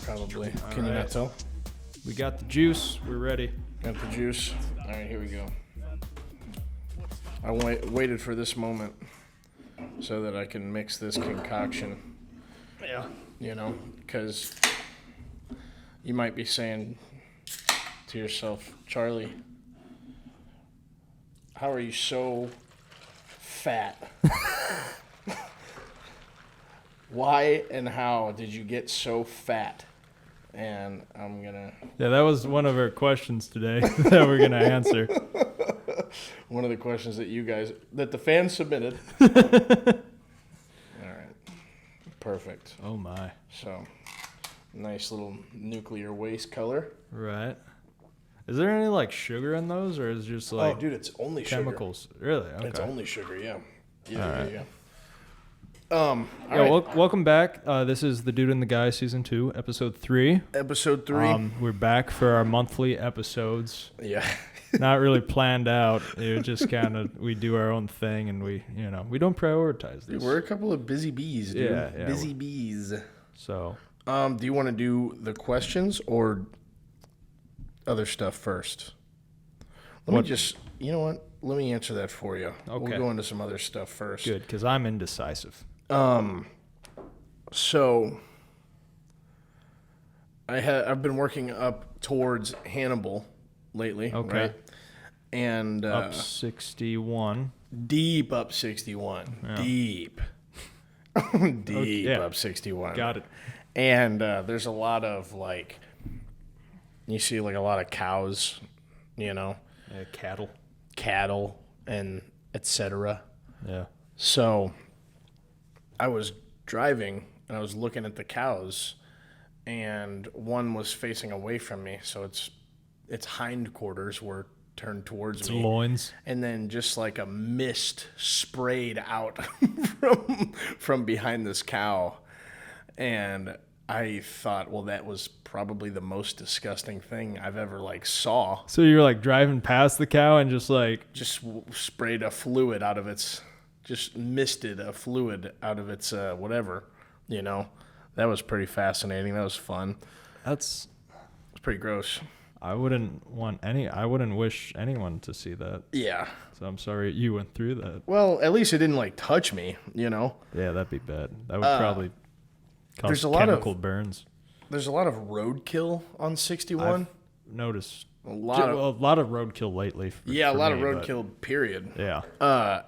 probably. Can you not tell? We got the juice. We're ready. Got the juice. All right, here we go. I waited for this moment so that I can mix this concoction. Yeah. You know, because you might be saying to yourself, Charlie, how are you so fat? Why and how did you get so fat? And I'm gonna... Yeah, that was one of our questions today that we're gonna answer. One of the questions that the fans submitted. All right. Perfect. Oh my. So, nice little nuclear waste color. Right. Is there any like sugar in those, or is it just like... Oh, dude, it's only chemicals? Sugar. Really? Okay. It's only sugar, yeah. Yeah, all right. Yeah. Welcome back. This is The Dude and the Guy, Season 2, Episode 3. Episode 3. We're back for our monthly episodes. Yeah. Not really planned out. It just kind of, we do our own thing, and we don't prioritize this. Dude, we're a couple of busy bees, dude. Yeah. Busy bees. So. Do you want to do the questions or other stuff first? Let me answer that for you. Okay. We'll go into some other stuff first. Good, because I'm indecisive. So I've been working up towards Hannibal lately. Okay. Right? And up 61. Deep up 61. Yeah. Deep. Deep yeah. up 61. Got it. And there's a lot of you see like a lot of cows, cattle and etc. Yeah. So I was driving and I was looking at the cows, and one was facing away from me, so its hindquarters were turned towards Its me. loins. And then just like a mist sprayed out from behind this cow. And I thought, well, that was probably the most disgusting thing I've ever saw. So you're like driving past the cow and just sprayed a fluid out of its, just misted a fluid out of its whatever, That was pretty fascinating. That was fun. It's pretty gross. I wouldn't wish anyone to see that. Yeah. So I'm sorry you went through that. Well, at least it didn't touch me, Yeah, that'd be bad. That would probably cause chemical burns. There's a lot of roadkill on 61. I've noticed a lot of roadkill lately. A lot of roadkill, period. Yeah. I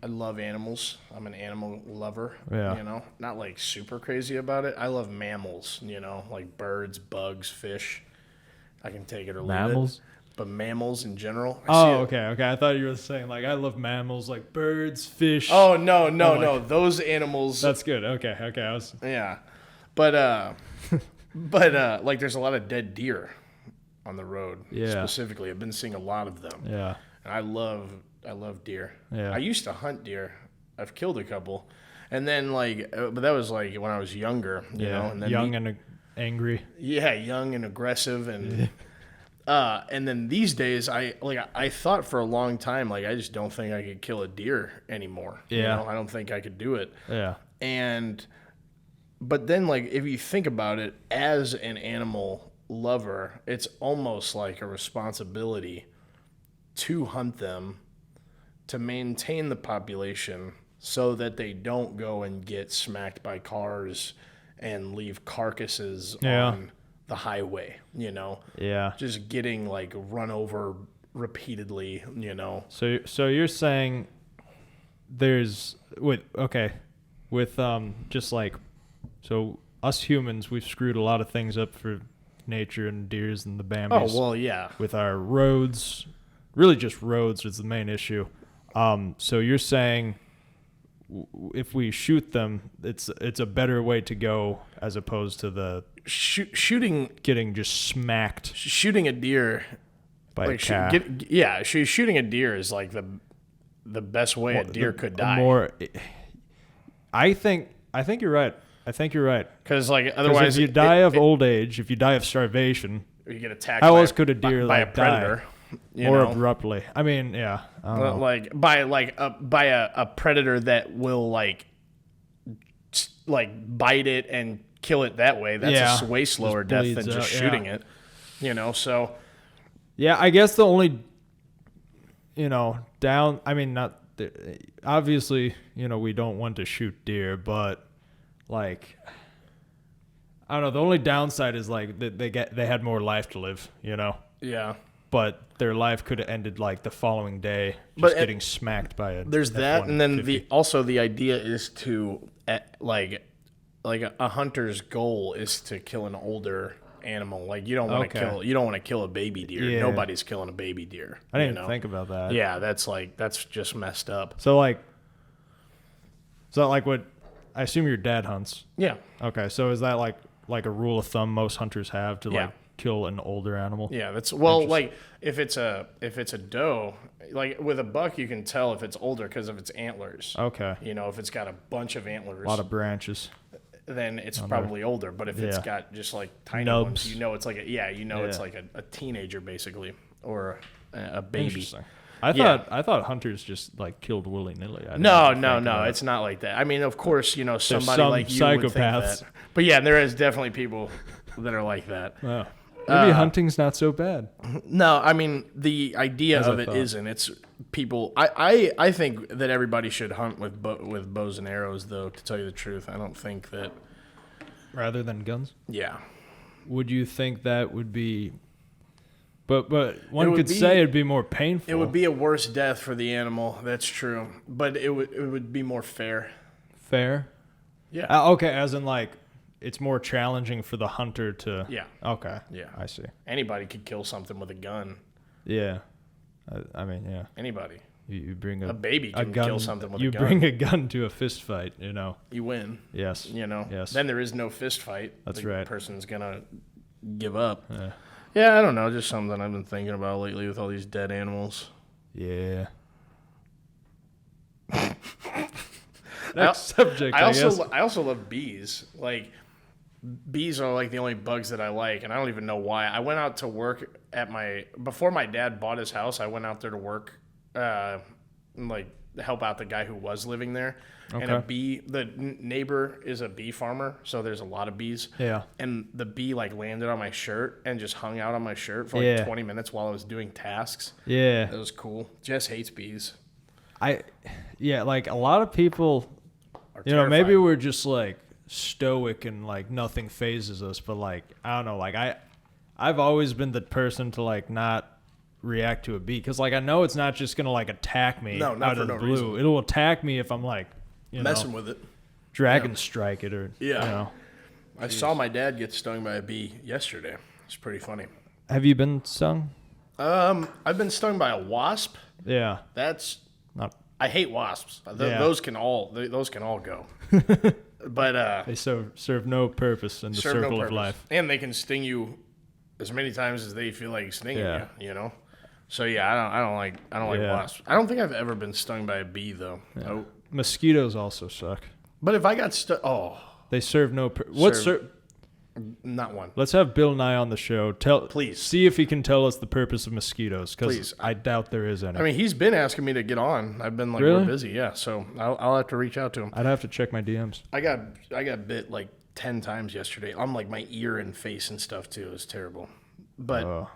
love animals. I'm an animal lover. Yeah. Not super crazy about it. I love mammals, like birds, bugs, fish. I can take it or leave mammals? it. But mammals in general. Okay. I thought you were saying I love mammals like birds, fish. Oh, no. Those animals. That's good. Okay. Yeah. But there's a lot of dead deer on the road. Yeah. Specifically, I've been seeing a lot of them. Yeah. And I love deer. Yeah. I used to hunt deer. I've killed a couple. And then but that was when I was younger, you know. And then young and angry. Yeah, young and aggressive and and then these days I thought for a long time I just don't think I could kill a deer anymore. Yeah. I don't think I could do it. Yeah. But then if you think about it as an animal lover, it's almost like a responsibility to hunt them, to maintain the population so that they don't go and get smacked by cars and leave carcasses on the highway, Yeah. just getting run over repeatedly, So you're saying there's so us humans, we've screwed a lot of things up for nature and deers and the Bambis. Oh, well, yeah. With our roads, really just roads is the main issue. So you're saying if we shoot them, it's a better way to go as opposed to the getting just smacked. Shooting a deer by a cow. Shooting a deer is the best way a deer could die. I think you're right. Because otherwise, if you die of old age, if you die of starvation, you get attacked. How else could a deer by a predator? More abruptly. I mean, yeah. I don't know. By a predator that will like bite it and kill it that way. That's a way slower death than bleeds just out, shooting it. You know, so Yeah, I guess the only, down. I mean, not obviously, we don't want to shoot deer, but like, I don't know. The only downside is like they had more life to live, yeah. But their life could have ended like the following day, just getting smacked by a. There's that, and then F-150. the idea is to like a hunter's goal is to kill an older animal. Like you don't want to kill a baby deer. Yeah. Nobody's killing a baby deer. I didn't even think about that. Yeah, that's just messed up. So like what? I assume your dad hunts. Yeah. Okay, so is that like a rule of thumb most hunters have to like kill an older animal? Yeah, that's like if it's a doe, like with a buck you can tell if it's older because of its antlers. Okay. If it's got a bunch of antlers, A lot of branches. then it's probably older. But if it's got just like tiny Nubs. ones, it's like it's like a teenager basically or a baby. Interesting. I thought hunters just like killed willy nilly. No, it's not like that. I mean, of course, somebody some like you would think psychopaths. that. But yeah, there is definitely people that are like that. Wow. Maybe hunting's not so bad. No, I mean the idea of it isn't. It's people. I think that everybody should hunt with bows and arrows, though. To tell you the truth, I don't think that. Rather than guns? Yeah. Would you think that would be? But one could say it'd be more painful. It would be a worse death for the animal. That's true, but it would be more fair. Fair. Yeah. Okay, as in like. It's more challenging for the hunter to. Yeah. Okay. Yeah. I see. Anybody could kill something with a gun. Yeah. I mean, yeah. Anybody. You bring a baby can gun, kill something with a gun. You bring a gun to a fist fight, You win. Yes. Yes. Then there is no fist fight. That's the right. Person's gonna give up. Yeah. Yeah, I don't know. Just something I've been thinking about lately with all these dead animals. Yeah. Next subject. I also love bees. Like. Bees are like the only bugs that I like, and I don't even know why. I went out to work before my dad bought his house. I went out there to work, like help out the guy who was living there. Okay. And the neighbor is a bee farmer, so there's a lot of bees. Yeah. And the bee like landed on my shirt and just hung out on my shirt for like 20 minutes while I was doing tasks. Yeah. That was cool. Jess hates bees. Like a lot of people, terrified. Maybe we're just like stoic and like nothing phases us, but like I don't know, like I've always been the person to like not react to a bee because like I know it's not just gonna like attack me out of the blue. Reason. It'll attack me if I'm like messing with it, dragon strike it or I saw my dad get stung by a bee yesterday. It's pretty funny. Have you been stung? I've been stung by a wasp. Yeah, that's not. I hate wasps. Those can all go. But they serve no purpose in the circle of life, and they can sting you as many times as they feel like stinging you. So yeah, I don't like wasps. I don't think I've ever been stung by a bee though. Yeah. Oh. Mosquitoes also suck. But if I got stung, they serve no. Not one. Let's have Bill Nye on the show. Please see if he can tell us the purpose of mosquitoes, because I doubt there is any. I mean, he's been asking me to get on. I've been like we're busy, so I'll have to reach out to him. I'd have to check my DMs. I got bit like 10 times yesterday on like my ear and face and stuff too. It was terrible. But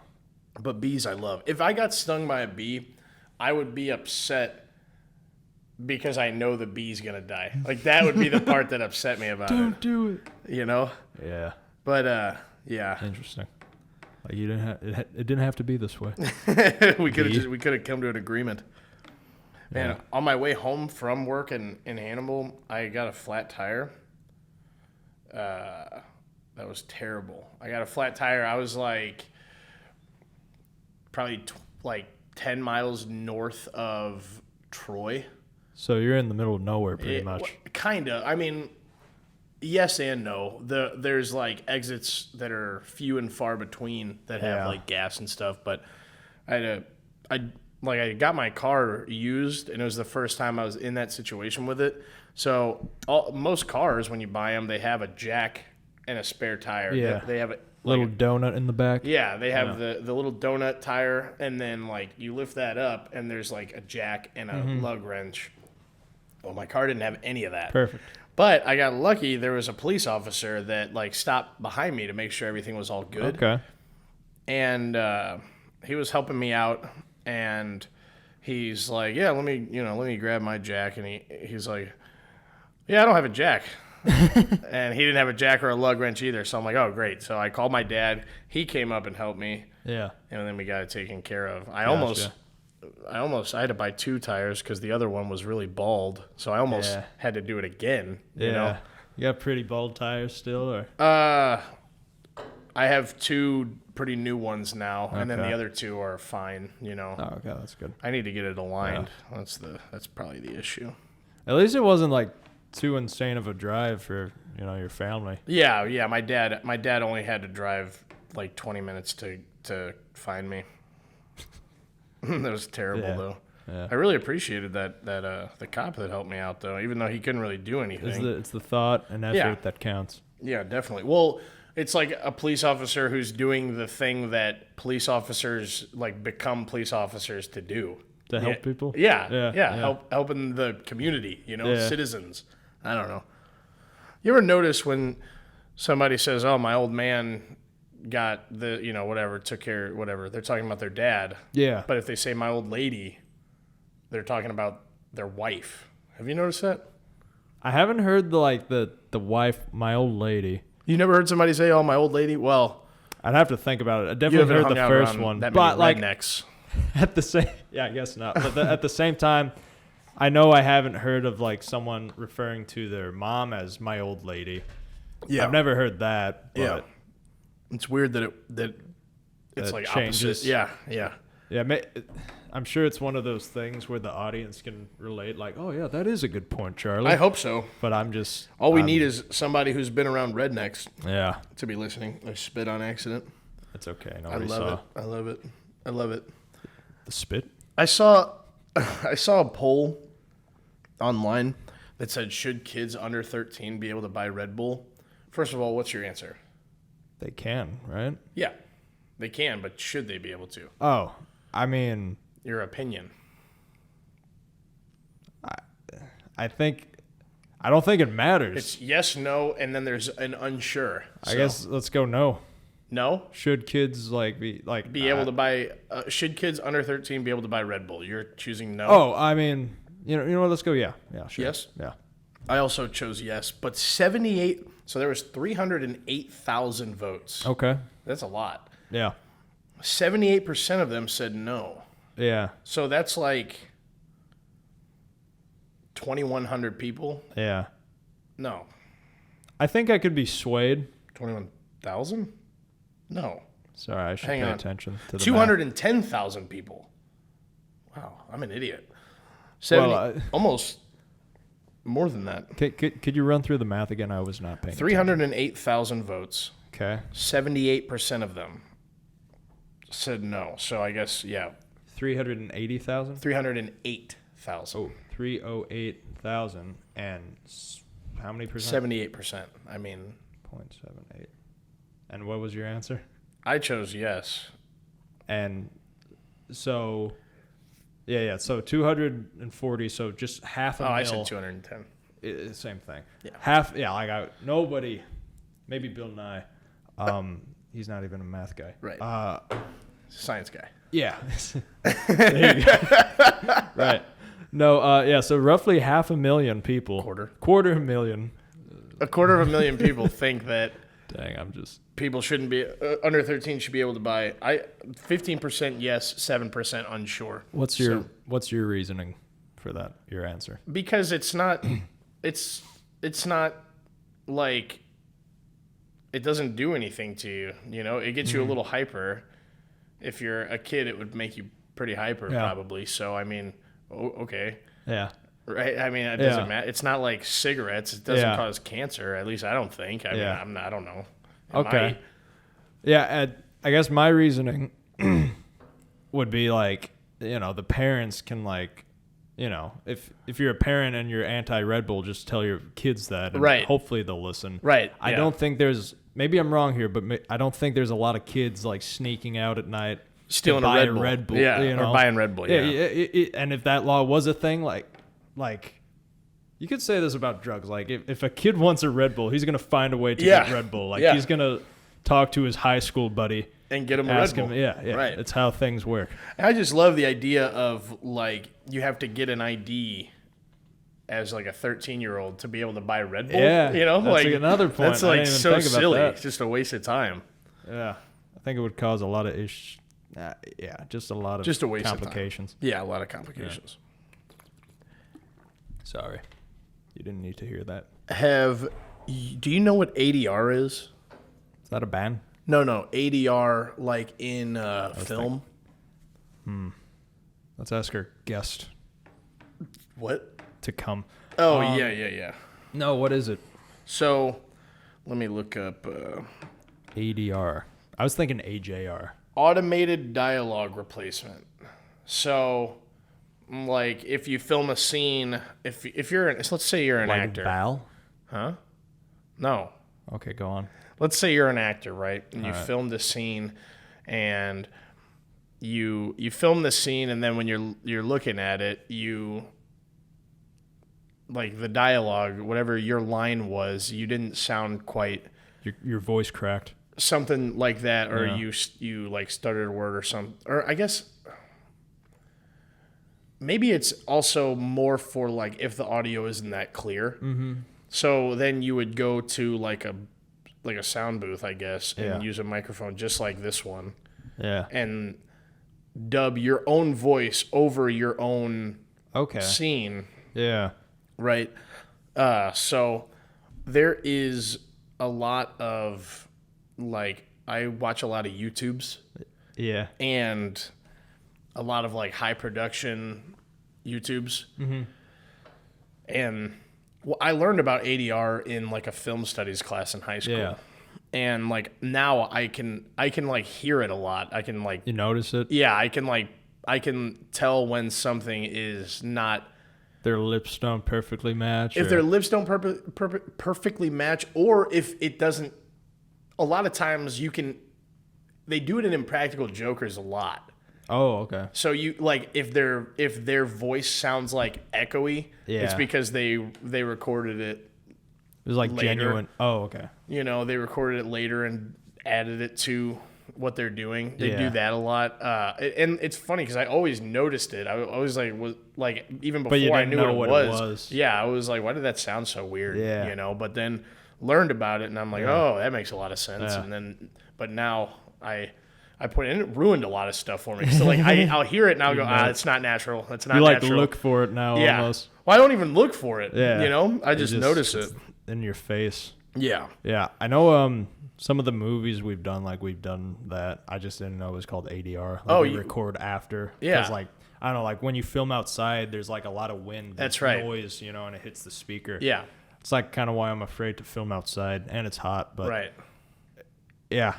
bees I love. If I got stung by a bee, I would be upset because I know the bee's gonna die. Like that would be the part that upset me about it. Don't do it. Yeah. But yeah. Interesting. Like you didn't have it didn't have to be this way. we could have come to an agreement. Man, on my way home from work in Hannibal, I got a flat tire. That was terrible. I got a flat tire. I was like probably 10 miles north of Troy. So you're in the middle of nowhere pretty much. Kind of. I mean, yes and no. There's like exits that are few and far between that have like gas and stuff, but I got my car used, and it was the first time I was in that situation with it. So most cars, when you buy them, they have a jack and a spare tire. Yeah. They have a little donut in the back. Yeah, they have the little donut tire, and then like you lift that up, and there's like a jack and a lug wrench. Well, my car didn't have any of that. Perfect. But I got lucky. There was a police officer that like stopped behind me to make sure everything was all good. Okay. And he was helping me out, and he's like, "Yeah, let me grab my jack." And he's like, "Yeah, I don't have a jack." And he didn't have a jack or a lug wrench either. So I'm like, "Oh, great." So I called my dad. He came up and helped me. Yeah. And then we got it taken care of. I had to buy 2 tires because the other one was really bald. So I almost had to do it again. You know? You got pretty bald tires still, or? I have 2 pretty new ones now, and then Okay. the other 2 are fine. You know. Oh, okay, that's good. I need to get it aligned. That's probably the issue. At least it wasn't like too insane of a drive for your family. Yeah. My dad only had to drive like 20 minutes to find me. That was terrible though. Yeah. I really appreciated that the cop that helped me out though, even though he couldn't really do anything. It's the thought and effort that counts. Yeah, definitely. Well, it's like a police officer who's doing the thing that police officers like become police officers to do. To help people? Yeah. Helping the community, citizens. I don't know. You ever notice when somebody says, "Oh, my old man got the, whatever, took care, whatever," they're talking about their dad. Yeah. But if they say "my old lady," they're talking about their wife. Have you noticed that? I haven't heard the wife, my old lady. You never heard somebody say, "Oh, my old lady"? Well, I'd have to think about it. I you definitely haven't heard the hung out first around one, that but many rednecks. at the same, I guess not. But at the same time, I know I haven't heard of like someone referring to their mom as my old lady. Yeah, I've never heard that. But yeah, it's weird that it's like changes. opposite. Yeah. Yeah, I'm sure it's one of those things where the audience can relate. Like, oh yeah, that is a good point, Charlie. I hope so. But I'm just all we need is somebody who's been around rednecks. Yeah, to be listening. I spit on accident. It's okay. I love it. I love it. The spit. I saw a poll online that said, should kids under 13 be able to buy Red Bull? First of all, what's your answer? They can, right? Yeah, they can, but should they be able to? Oh, I mean, your opinion. I don't think it matters. It's yes, no, and then there's an unsure. I guess let's go no. No? Should kids be able to buy? Should kids under 13 be able to buy Red Bull? You're choosing no. Oh, I mean, you know what? Let's go. Yeah, sure. Yes. Yeah. I also chose yes, but 78. So there was 308,000 votes. Okay. That's a lot. Yeah. 78% of them said no. Yeah. So that's like 2,100 people. Yeah. No. I think I could be swayed. 21,000? No. Sorry, I should pay attention to the 210,000 people. Wow, I'm an idiot. Almost more than that. Could you run through the math again? I was not paying 308,000 votes. Okay. 78% of them said no. So I guess, yeah. 380,000? 308,000. Oh, 308,000. And how many percent? 78%. I mean. 0.78. And what was your answer? I chose yes. And so, yeah. So 240. So just half a mil. I said 210. Same thing. Yeah. Half. Yeah. Nobody. Maybe Bill Nye. He's not even a math guy. Right. Science guy. Yeah. There you go. Right. No. Yeah. So roughly 500,000 people. Quarter million. 250,000 people think that. Dang, I'm just. People shouldn't be under 13 should be able to buy. 15% yes, 7% unsure. What's your reasoning for that? Your answer? Because it's not not like it doesn't do anything to you. It gets you a little hyper. If you're a kid, it would make you pretty hyper probably. So I mean, okay. Yeah. Right. I mean, it doesn't matter. It's not like cigarettes. It doesn't cause cancer. At least I don't think. I mean, I don't know. Okay. Yeah. I guess my reasoning would be the parents can if you're a parent and you're anti-Red Bull, just tell your kids that. And hopefully they'll listen. Right. I don't think maybe I'm wrong here, but I don't think there's a lot of kids sneaking out at night. Stealing a Red Bull. Yeah. Or buying Red Bull. Yeah. And if that law was a thing, You could say this about drugs. Like, if a kid wants a Red Bull, he's going to find a way to get Red Bull. Like, he's going to talk to his high school buddy. And get him a Red Bull. Yeah. Right. That's how things work. I just love the idea of, like, you have to get an ID as, like, a 13-year-old to be able to buy Red Bull. Yeah. You know? That's like another point. That's, like, so silly. That. It's just a waste of time. Yeah. I think it would cause a lot of issues. Just a lot of complications. Yeah, a lot of complications. Yeah. Sorry. You didn't need to hear that. Do you know what ADR is? Is that a band? No, ADR, like in film. Let's ask our guest What? to come. Oh, yeah. No, what is it? So, let me look up. ADR. I was thinking AJR. Automated dialogue replacement. So, like, if you film a scene, if you're, let's say you're an actor. Val? Huh? No. Okay, go on. Let's say you're an actor, right? And you filmed a scene, and you film the scene, and then when you're looking at it, you, like, the dialogue, whatever your line was, you didn't sound quite your voice cracked. Something like that, or you like stuttered a word or something, or I guess maybe it's also more for, like, if the audio isn't that clear. Mm-hmm. So then you would go to like a sound booth, I guess, and use a microphone just like this one. Yeah. And dub your own voice over your own scene. Yeah. Right. So there is a lot of, like, I watch a lot of YouTubes. Yeah. And a lot of, like, high production YouTubes. Mm-hmm. And I learned about ADR in, like, a film studies class in high school. Yeah. And, like, now I can like hear it a lot. I can, like, you notice it? Yeah, I can tell when something is not, their lips don't perfectly match. If their lips don't perfectly match, or if it doesn't. A lot of times they do it in Impractical Jokers a lot. Oh, okay. So you, like, if their voice sounds like echoey, it's because they recorded it. It was like later. Genuine. Oh, okay. You know, they recorded it later and added it to what they're doing. They do that a lot. And it's funny because I always noticed it. I always even before I knew what it was. Yeah, I was like, why did that sound so weird? Yeah. You know, but then learned about it and I'm like, oh, that makes a lot of sense. Yeah. And then, but now I put it in, it ruined a lot of stuff for me. So, like, I'll hear it and I'll go, it's not natural. It's not natural. You, like, look for it now almost. Well, I don't even look for it. Yeah. You know, I just notice it. In your face. Yeah. Yeah. I know some of the movies we've done that. I just didn't know it was called ADR. Like, we record after. Yeah. Because, like, I don't know, like, when you film outside, there's, like, a lot of wind. That's right. Noise, you know, and it hits the speaker. Yeah. It's, like, kind of why I'm afraid to film outside, and it's hot. But right. Yeah.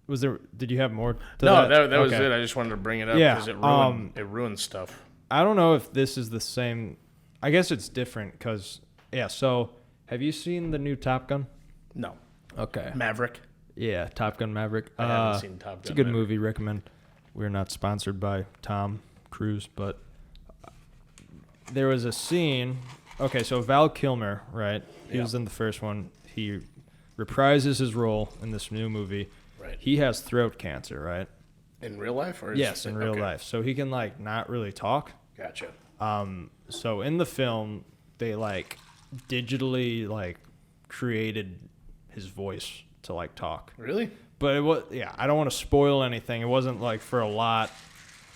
Did you have more to that? No, that was it. I just wanted to bring it up because it ruined stuff. I don't know if this is the same. I guess it's different because, so have you seen the new Top Gun? No. Okay. Maverick? Yeah, Top Gun Maverick. I haven't seen Top Gun. It's a good movie. Recommend. We're not sponsored by Tom Cruise, but there was a scene. Okay, so Val Kilmer, right? He was in the first one. He reprises his role in this new movie. Right. He has throat cancer, right? In real life? Yes, in real life. So he can, like, not really talk. Gotcha. So in the film, they, like, digitally, like, created his voice to, like, talk. Really? But it was, I don't want to spoil anything. It wasn't, like, for a lot.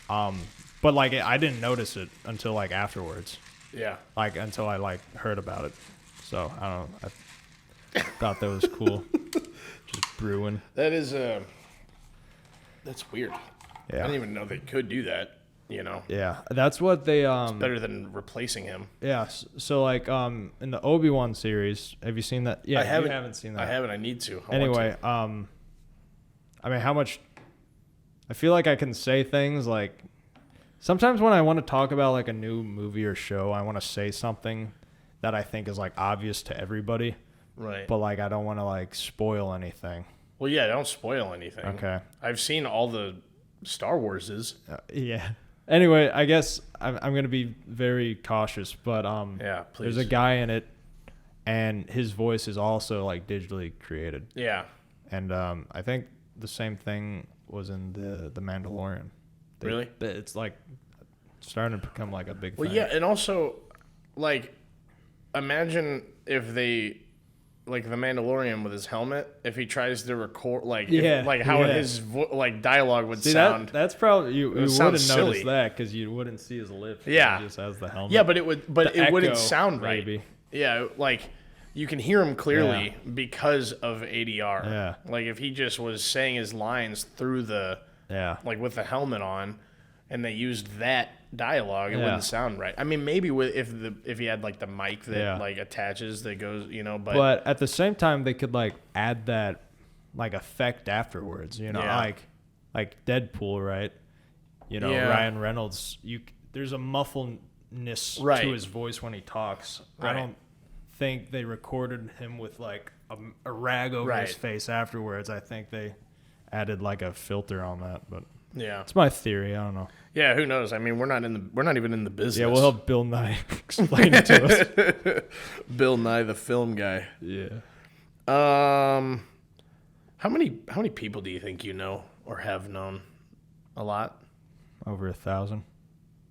But, like, I didn't notice it until, like, afterwards. Yeah. Like, until I, like, heard about it. So, I don't know. I thought that was cool. Just brewing. That is, that's weird. Yeah. I didn't even know they could do that, you know? Yeah. That's what they, it's better than replacing him. Yeah. So, like, in the Obi-Wan series, have you seen that? Yeah, you haven't seen that. I haven't. I need to. Anyway, I mean, how much... I feel like I can say things, like... Sometimes when I want to talk about, like, a new movie or show, I want to say something that I think is, like, obvious to everybody. Right. But, like, I don't want to, like, spoil anything. Well, yeah, don't spoil anything. Okay. I've seen all the Star Warses. Yeah. Anyway, I guess I'm gonna be very cautious, but Yeah, please. there's a guy in it, and his voice is also like digitally created. Yeah. And I think the same thing was in the Mandalorian. Really? It's like starting to become like a big Well, thing. yeah, and also, like, imagine if they, like, the Mandalorian with his helmet, if he tries to record, like, how his dialogue would See, sound. that's probably you wouldn't sounds notice silly. that because you wouldn't see his lips. Yeah. He just has the helmet. Yeah, but it wouldn't echo, sound right. maybe. Yeah, like you can hear him clearly because of ADR. Yeah. Like if he just was saying his lines through the like with the helmet on, and they used that dialogue, it wouldn't sound right. I mean, maybe if he had like the mic that like attaches that goes, but at the same time they could like add that like effect afterwards, like Deadpool, right? Ryan Reynolds, there's a muffledness to his voice when he talks. Right. I don't think they recorded him with like a rag over his face afterwards. I think they added like a filter on that, but yeah, it's my theory. I don't know. Yeah, who knows? I mean, we're not even in the business. Yeah, we'll help Bill Nye explain it to us. Bill Nye, the film guy. Yeah. How many people do you think you know or have known? A lot. Over 1,000.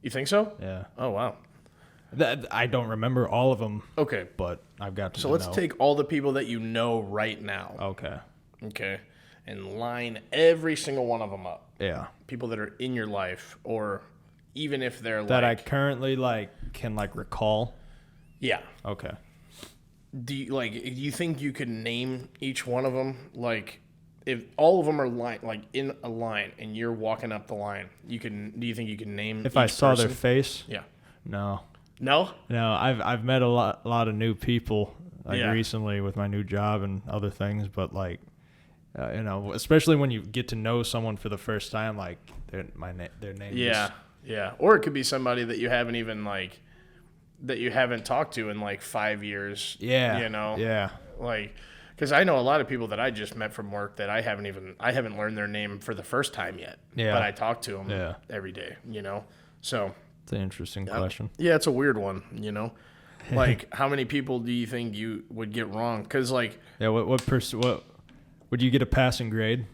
You think so? Yeah. Oh wow. I don't remember all of them. Okay, but I've got to. So let's take all the people that you know right now. Okay. Okay. And line every single one of them up. Yeah. People that are in your life, or even if they're that like, I currently can recall. Yeah. Okay. Do you think you could name each one of them? Like, if all of them are in a line and you're walking up the line, do you think you can name? If I saw person? their face? Yeah. No. No. No. I've met a lot of new people recently with my new job and other things, but especially when you get to know someone for the first time, like their name. Yeah. Yeah. Or it could be somebody that you haven't even that you haven't talked to in 5 years. Yeah. Yeah. Because I know a lot of people that I just met from work that I haven't learned their name for the first time yet. Yeah. But I talk to them every day. So. It's an interesting question. Yeah, it's a weird one. How many people do you think you would get wrong? Because what would you get a passing grade?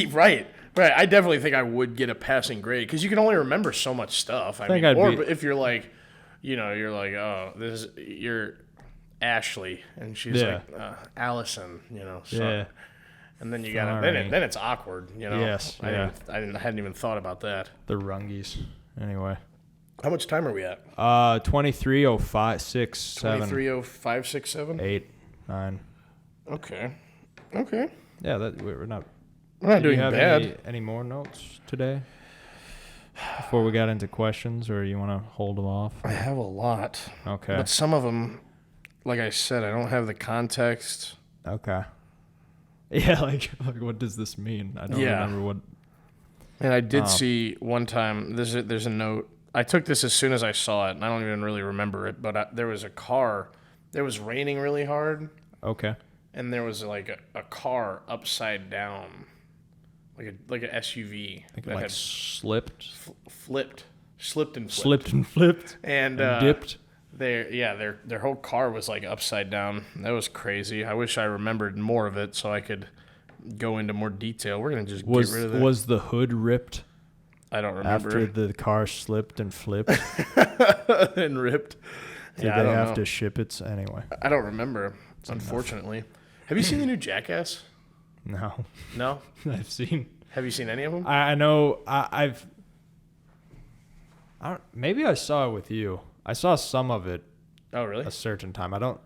Right. I definitely think I would get a passing grade because you can only remember so much stuff. If you're you're Ashley and she's Allison, so. Yeah. And then you got then it's awkward, Yes. I hadn't even thought about that. The Rungies. Anyway. How much time are we at? 23:05, 6, 7. 23:05, 6, 7? 8, 9. Okay. Yeah, we're not doing bad. Any more notes today? Before we got into questions, or you want to hold them off? I have a lot. Okay. But some of them, like I said, I don't have the context. Okay. Yeah, like what does this mean? I don't remember what. And I did see one time, there's a note. I took this as soon as I saw it, and I don't even really remember it, but there was a car. It was raining really hard. Okay. And there was a car upside down, like an SUV that had slipped and flipped, and dipped. Their whole car was upside down. That was crazy. I wish I remembered more of it so I could go into more detail. We're gonna just get rid of that. Was the hood ripped? I don't remember. After the car slipped and flipped and ripped. Did they have to ship it anyway? I don't remember. Unfortunately. Have you seen the new Jackass? No. No? I've seen. Have you seen any of them? I know. Maybe I saw it with you. I saw some of it. Oh, really? A certain time. I don't.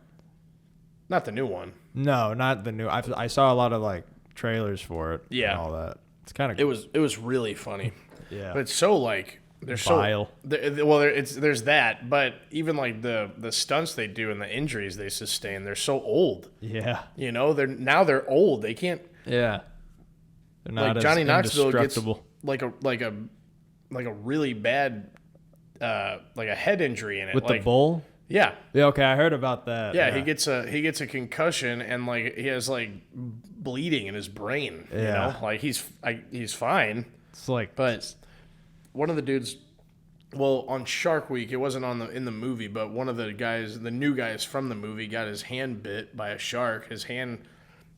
Not the new one. No, not the new. I saw a lot of trailers for it. Yeah. And all that. It's kind of. It was really funny. Yeah. But it's so they're vile. There's that, but even the stunts they do and the injuries they sustain, they're so old. Yeah. They're old. They can't. Yeah. They're not as Johnny Knoxville gets indestructible. like a really bad a head injury in it with the bull. Yeah. Yeah. Okay, I heard about that. Yeah, he gets a concussion and he has bleeding in his brain. Yeah. He's fine. It's but one of the dudes Well, on Shark Week, it wasn't in the movie, but one of the new guys from the movie, got his hand bit by a shark. His hand,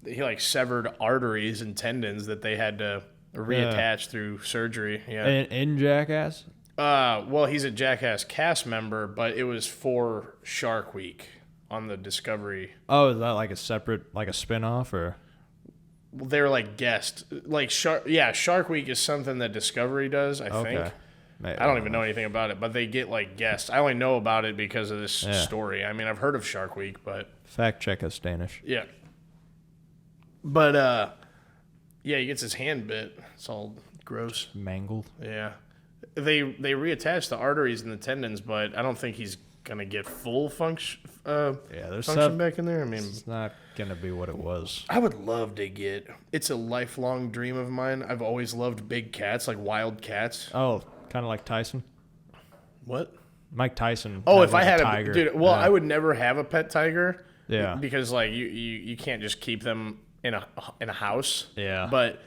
he like severed arteries and tendons that they had to reattach through surgery. Yeah. In Jackass? Well, he's a Jackass cast member, but it was for Shark Week on the Discovery. Oh, is that like a separate, like a spinoff, or? Well, they were like guests, like Shark Week is something that Discovery does. I think. Maybe. I don't even know anything about it, but they get like guests. I only know about it because of this story. I mean, I've heard of Shark Week, but fact check us, Danish. yeah. But yeah, he gets his hand bit. It's all gross. Mangled. Yeah. They reattach the arteries and the tendons, but I don't think he's gonna get full function. There's function back in there. I mean, it's not gonna be what it was. I would love to get. It's a lifelong dream of mine. I've always loved big cats, like wild cats. Oh, kind of like Tyson. What? Mike Tyson. Oh, if like I had tiger. a dude, well, I would never have a pet tiger. Yeah. Because like you can't just keep them in a house. Yeah. But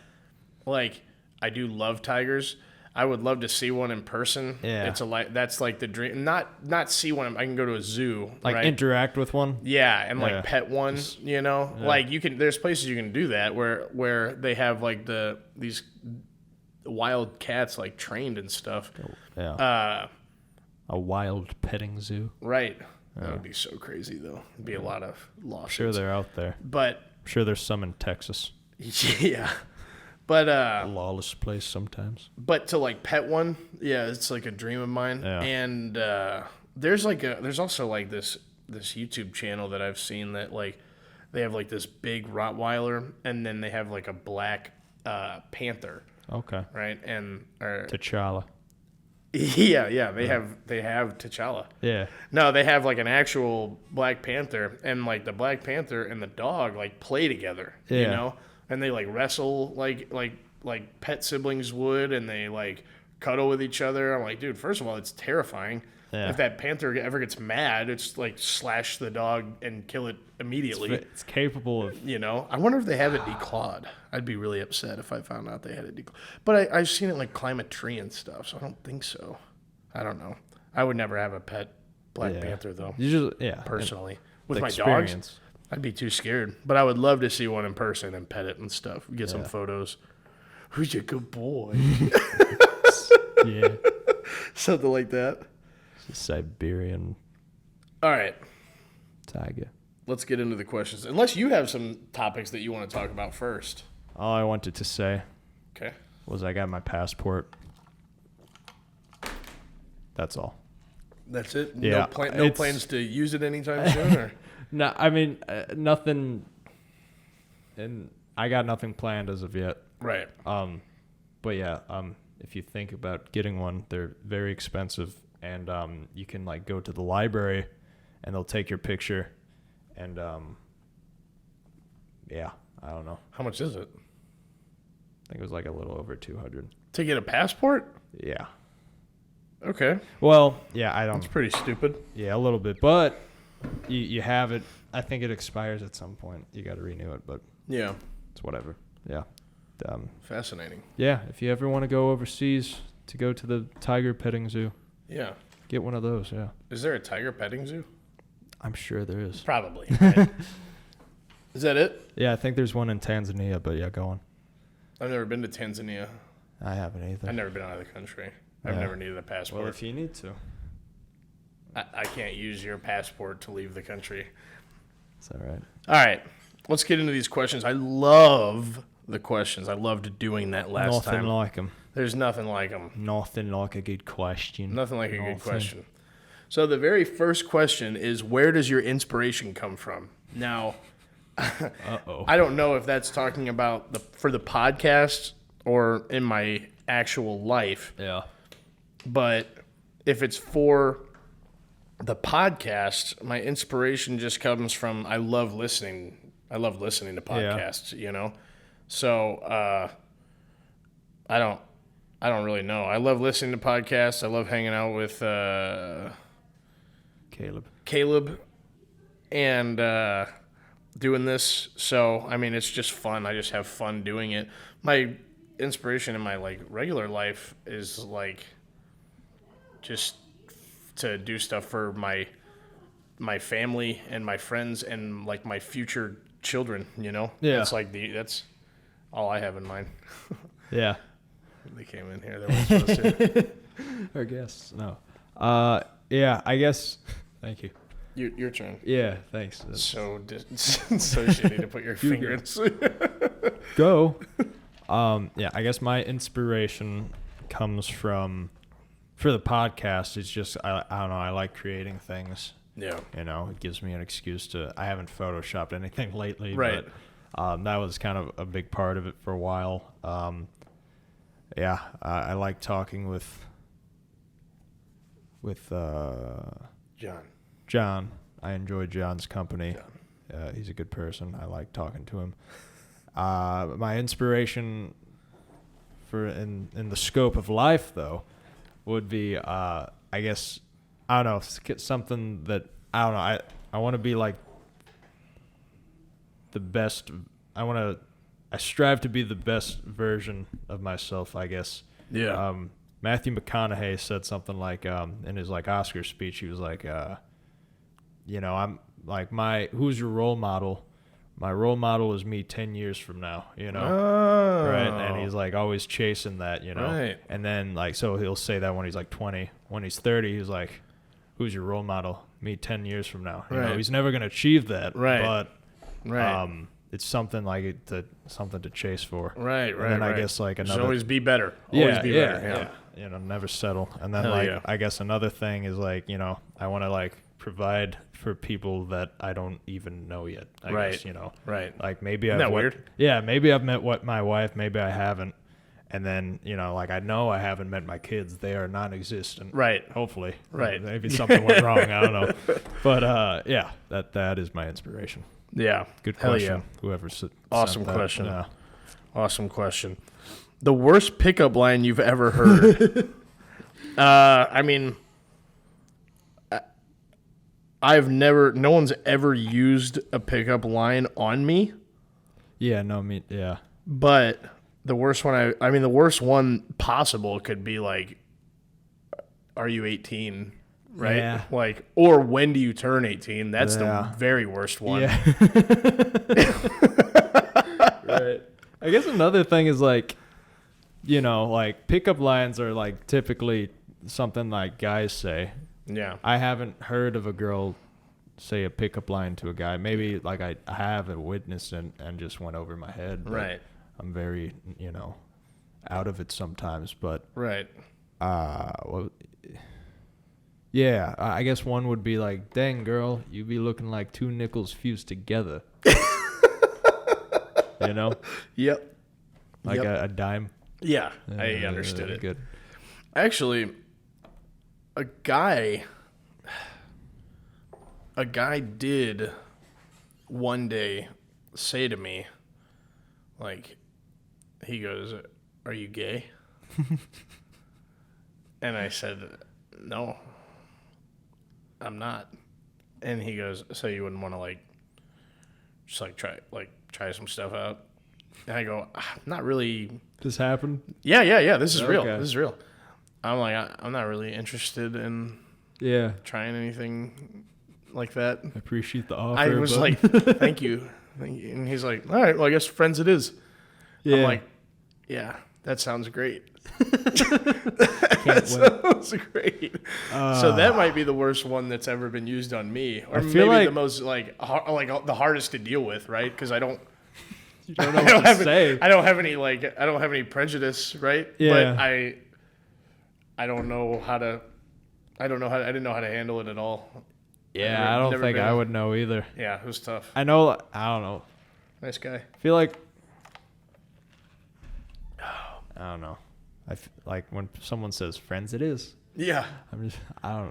like I do love tigers. I would love to see one in person. Yeah. That's like the dream. Not see one. I can go to a zoo. Like right? interact with one. Yeah, and like pet one. You know, like you can. There's places you can do that where they have like these wild cats like trained and stuff. Yeah. A wild petting zoo. Right. That would be so crazy though. It'd be a lot of lawsuits. Sure, they're out there. But I'm sure there's some in Texas. Yeah. But a lawless place sometimes. But to like pet one, yeah, it's like a dream of mine. Yeah. And there's also like this YouTube channel that I've seen that like they have like this big Rottweiler and then they have like a black panther. Okay. Right? And T'Challa. Yeah, they have T'Challa. Yeah. No, they have like an actual Black Panther, and like the Black Panther and the dog like play together. Yeah. You know, and they like wrestle like pet siblings would, and they like cuddle with each other. I'm like, dude, first of all, it's terrifying. Yeah. If that panther ever gets mad, it's like slash the dog and kill it immediately. It's capable of. You know, I wonder if they have it declawed. I'd be really upset if I found out they had it declawed. But I've seen it like climb a tree and stuff, so I don't think so. I don't know. I would never have a pet Black Panther though. You just personally with my experience. dogs, I'd be too scared. But I would love to see one in person and pet it and stuff. Get some photos. Who's your good boy? Yeah. Something like that. It's a Siberian All right. tiger. Let's get into the questions. Unless you have some topics that you want to talk about first. All I wanted to say was I got my passport. That's all. That's it? Yeah. No plans to use it anytime soon? Or? No, I mean, nothing. And I got nothing planned as of yet. Right. But yeah, if you think about getting one, they're very expensive. And you can like go to the library and they'll take your picture. And yeah, I don't know. How much is it? I think it was like a little over 200. To get a passport? Yeah. Okay. Well, yeah, I don't. That's pretty stupid. Yeah, a little bit, but you have it. I think it expires at some point. You got to renew it, but yeah, it's whatever. Yeah. Fascinating. Yeah, if you ever want to go overseas to go to the tiger petting zoo, yeah, get one of those. Yeah. Is there a tiger petting zoo? I'm sure there is. Probably. Right? Is that it? Yeah, I think there's one in Tanzania, but yeah, go on. I've never been to Tanzania. I haven't either. I've never been out of the country. I've never needed a passport. Well, if you need to. I can't use your passport to leave the country. It's all right. All right. Let's get into these questions. I love the questions. I loved doing that last time. Nothing like them. There's nothing like them. Nothing like a good question. Nothing like a good question. So the very first question is, where does your inspiration come from? Now, I don't know if that's talking about for the podcast or in my actual life. Yeah. But if it's for the podcast, my inspiration just comes from I love listening to podcasts, you know? So I don't really know. I love listening to podcasts. I love hanging out with Caleb and doing this. So, I mean, it's just fun. I just have fun doing it. My inspiration in my like regular life is like just to do stuff for my family and my friends and like my future children, you know? Yeah. That's like that's all I have in mind. Yeah. They came in here. They weren't supposed to. I guess. No. Yeah, I guess. Thank you. Your turn. Yeah, thanks. So shitty to put your finger in. Go. Yeah, I guess my inspiration comes from, for the podcast, it's just, I don't know, I like creating things. Yeah. You know, it gives me an excuse to, I haven't photoshopped anything lately. Right. But that was kind of a big part of it for a while. Yeah, I like talking with John. I enjoy John's company. He's a good person. I like talking to him. My inspiration for in the scope of life, though, would be, I guess, I don't know, something that, I don't know, I want to be like the best. I strive to be the best version of myself, I guess. Yeah. Matthew McConaughey said something like, in his like Oscar speech, he was like, you know, I'm like, who's your role model? My role model is me 10 years from now, you know? Oh. Right. And he's like always chasing that, you know? Right. And then like, so he'll say that when he's like 20, when he's 30, he's like, who's your role model? Me 10 years from now. You know, he's never going to achieve that. Right. But, it's something like something to chase for. Right. And then I guess like another. Just always be better. Always be better. Yeah. You know, never settle. And then Hell I guess another thing is like, you know, I want to like provide for people that I don't even know yet. I guess, you know. Right. Like maybe Isn't that weird? Yeah, maybe I've met my wife, maybe I haven't. And then, you know, like I know I haven't met my kids. They are non-existent. Right. Hopefully. Right. Maybe something went wrong. I don't know. But yeah, that is my inspiration. Yeah. Good Hell question. yeah. Whoever Awesome sent that. question. Yeah. Awesome question. The worst pickup line you've ever heard. I mean, no one's ever used a pickup line on me, Yeah, no, me, yeah. but the worst one, the worst one possible could be like, are you 18? Right? Yeah. Like, or when do you turn 18? That's the very worst one. Yeah. Right. I guess another thing is like, you know, like pickup lines are like typically something like guys say. Yeah. I haven't heard of a girl say a pickup line to a guy. Maybe like I have witnessed and just went over my head. But Right. I'm very, you know, out of it sometimes. But Right. well, yeah, I guess one would be like, dang, girl, you be looking like two nickels fused together. You know? Yep. Like a dime. Yeah, I understood it. Good. Actually, a guy did one day say to me, like, he goes, "Are you gay?" And I said, "No, I'm not." And he goes, "So you wouldn't want to like, just like try some stuff out?" And I go, "Not really." This happened? Yeah. This is real. Okay. This is real. I'm like, I'm not really interested in trying anything like that. I appreciate the offer. I was like, thank you. And he's like, all right, well, I guess friends it is. Yeah. I'm like, yeah, that sounds great. Can't Sounds great. So that might be the worst one that's ever been used on me, or I feel maybe like the most like the hardest to deal with, right? Because I don't. You don't know what to say. I don't have any prejudice, right? Yeah. But I don't know how to. I didn't know how to handle it at all. Yeah, I don't think I would know either. Yeah, it was tough. I know. I don't know. Nice guy. I feel like. I don't know. Like when someone says friends, it is. Yeah. I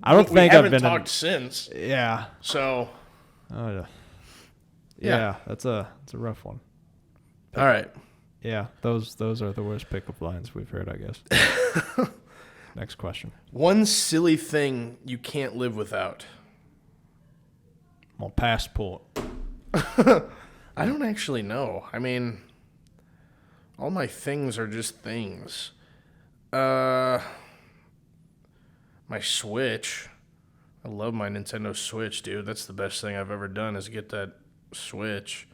don't We think I've haven't been talked since. Yeah. So. Oh yeah. Yeah. Yeah, that's a rough one. All right. Yeah, those are the worst pickup lines we've heard, I guess. Next question. One silly thing you can't live without. My passport. I don't actually know. I mean, all my things are just things. my Switch. I love my Nintendo Switch, dude. That's the best thing I've ever done is get that Switch.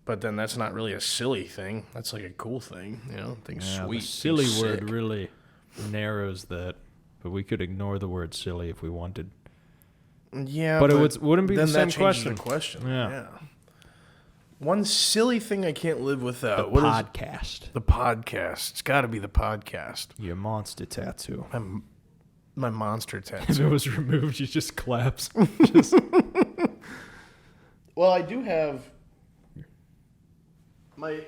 But then that's not really a silly thing. That's like a cool thing, you know? Thing's sweet. The silly thing's word sick. really narrows that, but we could ignore the word silly if we wanted. Yeah, but it wouldn't be then the same that changes question. The question. Yeah. One silly thing I can't live without. The podcast. The podcast. It's got to be the podcast. Your monster tattoo. My monster If tattoo. it was removed, you just collapse. Well, I do have my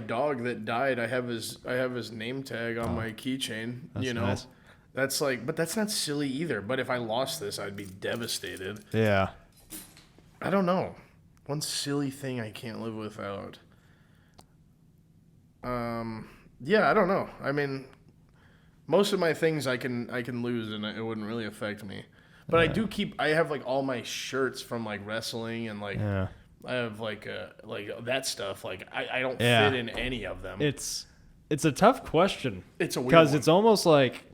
dog that died. I have his name tag on my keychain. That's you know, nice. That's like, but that's not silly either. But if I lost this, I'd be devastated. Yeah. I don't know. One silly thing I can't live without. Yeah, I don't know. I mean, most of my things I can lose and it wouldn't really affect me. But Yeah. I have like all my shirts from like wrestling and like Yeah. I have like that stuff. Like I don't Yeah. fit in any of them. It's a tough question. It's a weird because one. it's almost like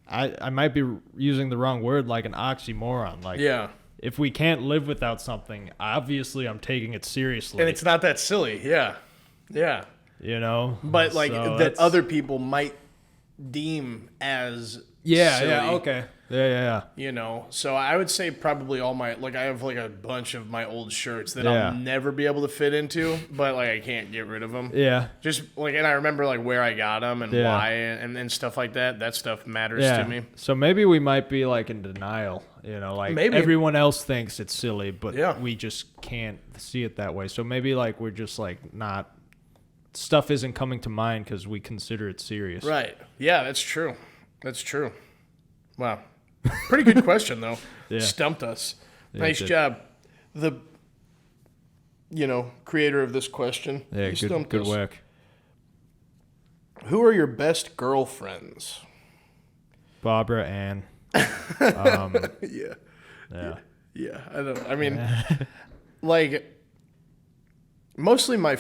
I might be using the wrong word, like an oxymoron. Like Yeah. if we can't live without something, obviously I'm taking it seriously. And it's not that silly. Yeah. Yeah. you know, But like So that that's- other people might deem as Yeah. silly. Yeah. Okay. Yeah. You know, so I would say probably all my, like I have like a bunch of my old shirts that Yeah. I'll never be able to fit into, but like I can't get rid of them. Yeah. Just like, and I remember like where I got them and Yeah. why and stuff like that. That stuff matters Yeah. to me. So maybe we might be like in denial, you know, like Maybe. everyone else thinks it's silly, but Yeah. we just can't see it that way. So maybe like we're just like not, stuff isn't coming to mind because we consider it serious. Right. Yeah, that's true. That's true. Wow. Pretty good question though. Yeah. Stumped us. Yeah, Nice it did. job. The, creator of this question. Yeah, You stumped good us. work. Who are your best girlfriends? Barbara Ann. Yeah. Yeah. Yeah. I mean, like, mostly my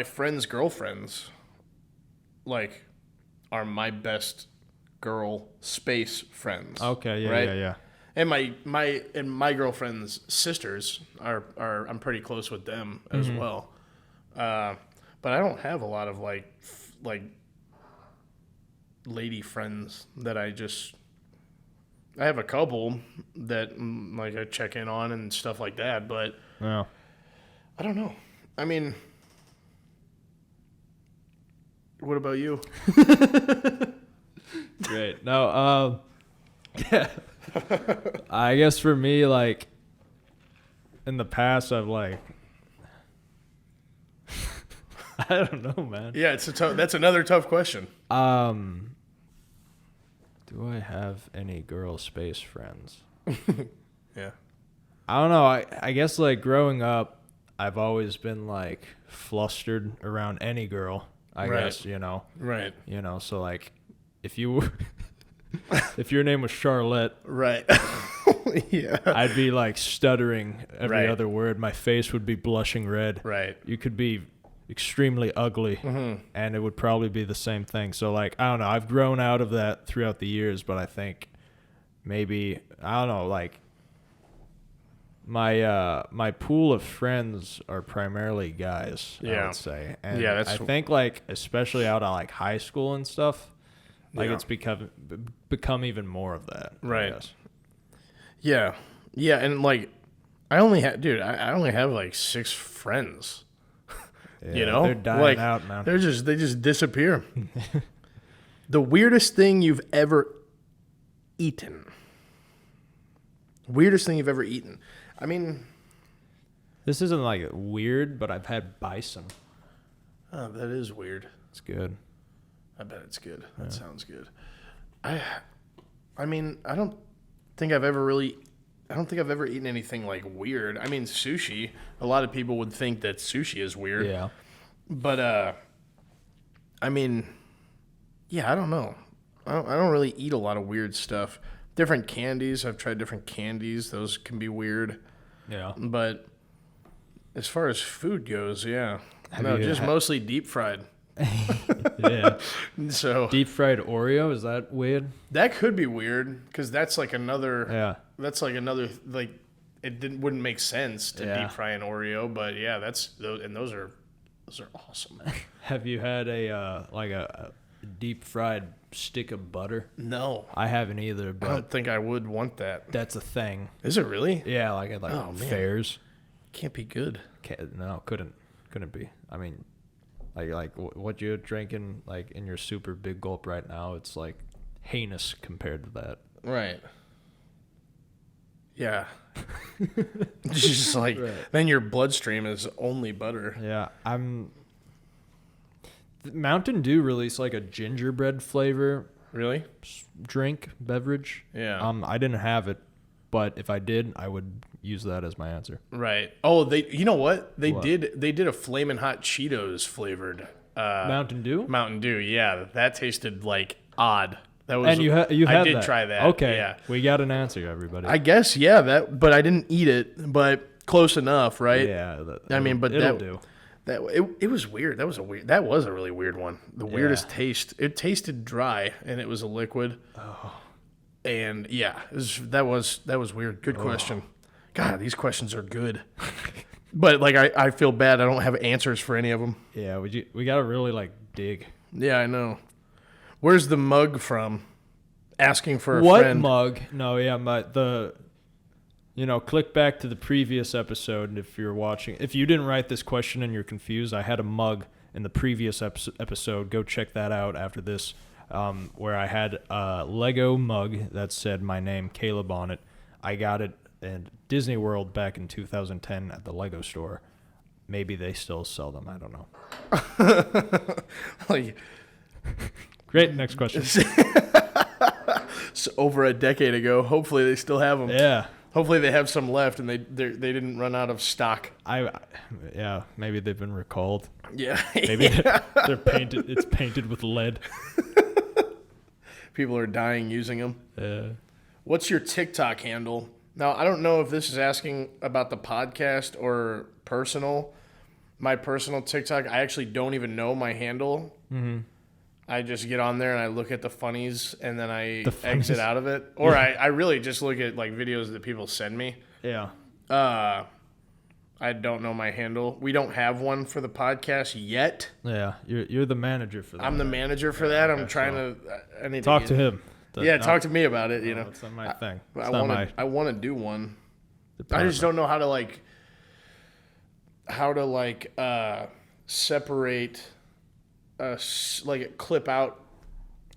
friends' girlfriends, like, are my best girl space friends. Okay. Yeah. Right? Yeah. And my girlfriend's sisters are I'm pretty close with them as Mm-hmm. well. But I don't have a lot of like lady friends that I have a couple that like I check in on and stuff like that, but Yeah. I don't know. I mean, what about you? Great. No. Yeah. I guess for me, like, in the past, I've like, I don't know, man. Yeah, that's another tough question. Do I have any girl space friends? Yeah. I don't know. I guess like growing up, I've always been like flustered around any girl. I Right. guess Right. So like, if you were, if your name was Charlotte, Right. Yeah. I'd be like stuttering every Right. other word. My face would be blushing red. Right. You could be extremely ugly, and it would probably be the same thing. So like, I don't know. I've grown out of that throughout the years, but I think maybe, I don't know, like my pool of friends are primarily guys, I Yeah. would say. And Yeah, I think like especially out of like high school and stuff, like Yeah. it's become even more of that. Right. I guess. Yeah. Yeah, and like I only have like 6 friends. Yeah, they're dying like, out, man. They just disappear. The weirdest thing you've ever eaten. Weirdest thing you've ever eaten. I mean, This isn't like weird, but I've had bison. oh, that is weird. It's good. I bet it's good. That sounds good. I mean, I don't think I've ever eaten anything like weird. I mean, sushi. A lot of people would think that sushi is weird. Yeah. But I mean, yeah, I don't know. I don't really eat a lot of weird stuff. Different candies. I've tried different candies. Those can be weird. Yeah. But as far as food goes, yeah. Have No, you just had- mostly deep fried. Yeah. So Deep fried Oreo, is that weird? that could be weird because that's like another. Yeah. That's like another like. Wouldn't make sense to Yeah. deep fry an Oreo, but yeah, those are awesome. Have you had a deep fried stick of butter? No, I haven't either, I but don't think I would want that. that's a thing. Is it really? Yeah, like at Oh, man. fairs. Can't be good. No, couldn't be. I mean, what you're drinking like in your super big gulp right now, it's like heinous compared to that. Right. Yeah. Just like Right. then your bloodstream is only butter. Yeah, Mountain Dew released like a gingerbread flavor Really? beverage. Yeah. I didn't have it, but if I did, I would use that as my answer. Right. Oh, you know what? They What? did a Flamin' Hot Cheetos flavored Mountain Dew? Mountain Dew. Yeah, that tasted like odd. That was And you had I did that. try that. Okay. Yeah. We got an answer, everybody. I guess but I didn't eat it, but close enough, right? Yeah. But it'll do. It was weird. That was a really weird one. The weirdest taste. It tasted dry and it was a liquid. Oh. And yeah, that was weird. Good question. God, these questions are good. But like I feel bad. I don't have answers for any of them. Yeah. We gotta really like dig. Yeah, I know. Where's the mug from? Asking for a What friend. mug? No, yeah, click back to the previous episode. And if you're watching, if you didn't write this question and you're confused, I had a mug in the previous episode. Go check that out after this, where I had a Lego mug that said my name, Caleb, on it. I got it at Disney World back in 2010 at the Lego store. Maybe they still sell them. I don't know. Like, Great. Next question. so over a decade ago. Hopefully they still have them. Yeah. Hopefully they have some left and they didn't run out of stock. Yeah, maybe they've been recalled. Yeah. Maybe they're painted. It's painted with lead. People are dying using them. Yeah. What's your TikTok handle? Now, I don't know if this is asking about the podcast or personal. My personal TikTok, I actually don't even know my handle. Mm-hmm. I just get on there and I look at the funnies and then I exit out of it. Or I really just look at like videos that people send me. Yeah. I don't know my handle. We don't have one for the podcast yet. Yeah. You're the manager for that. I'm the manager for that. I'm trying to. I need Talk to him. Talk to me about it. It's not my thing. I want to do one. I just don't know how to separate, clip out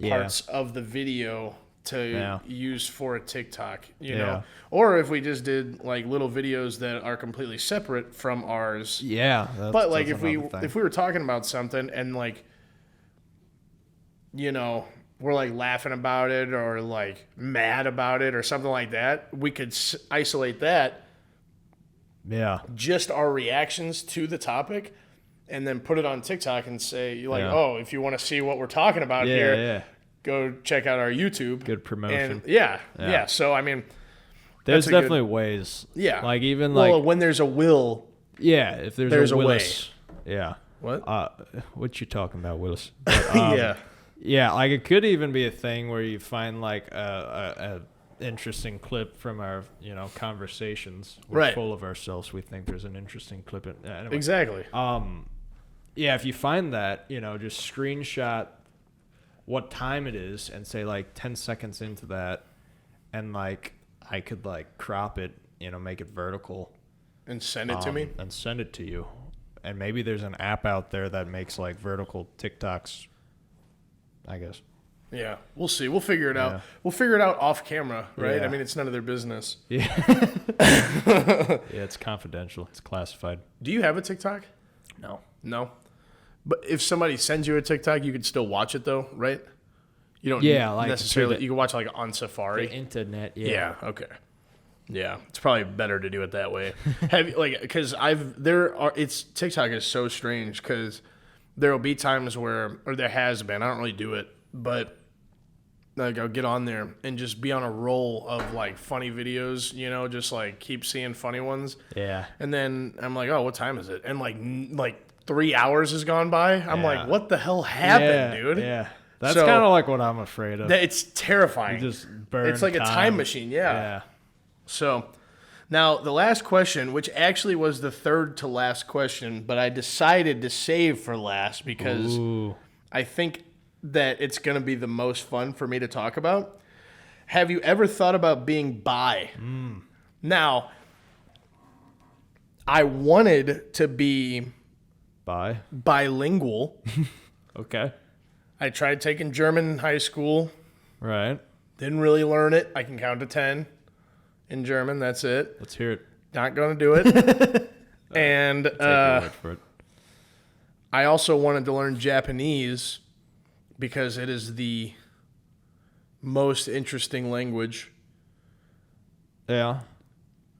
parts of the video to use for a TikTok, you know, or if we just did like little videos that are completely separate from ours. Yeah. But like if we were talking about something and like, you know, we're like laughing about it or like mad about it or something like that, we could isolate that. Yeah. Just our reactions to the topic and then put it on TikTok and say like, oh, if you want to see what we're talking about here, go check out our YouTube. Good promotion. And yeah. So, I mean, there's definitely ways. Yeah. Like even when there's a will. Yeah. If there's a Willis. way. Yeah. What? What you talking about, Willis? But, Yeah. Like it could even be a thing where you find like a interesting clip from our, conversations. We're full of ourselves. We think there's an interesting clip. Anyway. Exactly. Yeah, if you find that, just screenshot what time it is and say like 10 seconds into that, and like I could like crop it, make it vertical. And send it to me? And send it to you. And maybe there's an app out there that makes like vertical TikToks, I guess. Yeah, we'll see. We'll figure it out. We'll figure it out off camera, right? Yeah. I mean, it's none of their business. Yeah. Yeah, it's confidential. It's classified. Do you have a TikTok? No. But if somebody sends you a TikTok, you can still watch it though, right? You don't necessarily. You can watch like on Safari. The internet. Yeah. Okay. Yeah, it's probably better to do it that way. Because TikTok is so strange because there will be times or there has been. I don't really do it, but like I'll get on there and just be on a roll of like funny videos, just like keep seeing funny ones. Yeah. And then I'm like, oh, what time is it? And like 3 hours has gone by. I'm Yeah. like, what the hell happened, dude? Yeah. That's So- kind of like what I'm afraid of. It's terrifying. You just burn It's like a time machine, yeah. Yeah. So now the last question, which actually was the third to last question, but I decided to save for last because Ooh. I think that it's going to be the most fun for me to talk about. Have you ever thought about being bi? Now, I wanted to be Bye. bilingual. Okay. I tried taking German in high school. Right. Didn't really learn it. I can count to 10 in German. That's it. Let's hear it. Not going to do it. And Take your word for it. I also wanted to learn Japanese because it is the most interesting language. Yeah.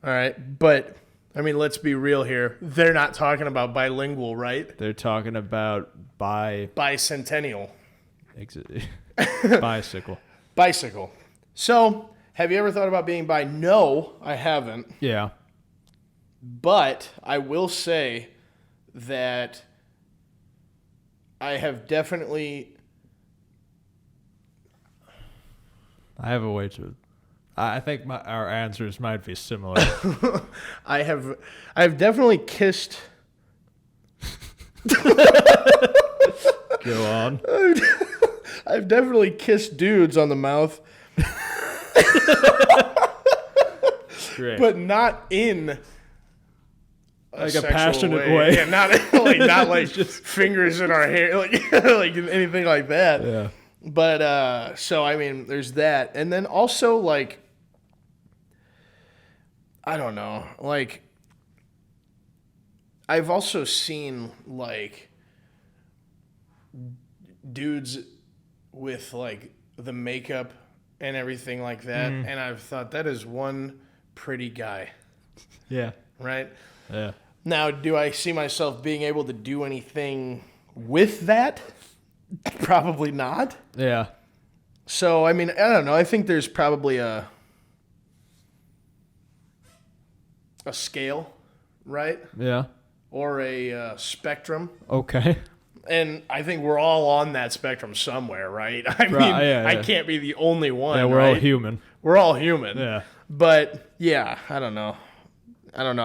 All right. But, I mean, let's be real here. They're not talking about bilingual, right? They're talking about Bicentennial. Bicycle. Bicycle. So, have you ever thought about being bi? No, I haven't. Yeah. But I will say that I have definitely... I have a way to. I think our answers might be similar. I've definitely kissed... Go on. I've definitely kissed dudes on the mouth, Great. but not in Like a sexual passionate way. Yeah, not like just fingers in our hair, like anything like that. Yeah. But so I mean, there's that, and then also like I don't know, like I've also seen like dudes with like the makeup and everything like that, and I've thought that is one pretty guy, Yeah. right? Yeah. Now, do I see myself being able to do anything with that? Probably not. Yeah. So, I mean, I don't know. I think there's probably a scale, right? Yeah. Or a spectrum. Okay. And I think we're all on that spectrum somewhere, right? I mean, yeah. I can't be the only one, Yeah, we're right? all human. We're all human. Yeah. But, yeah, I don't know. I've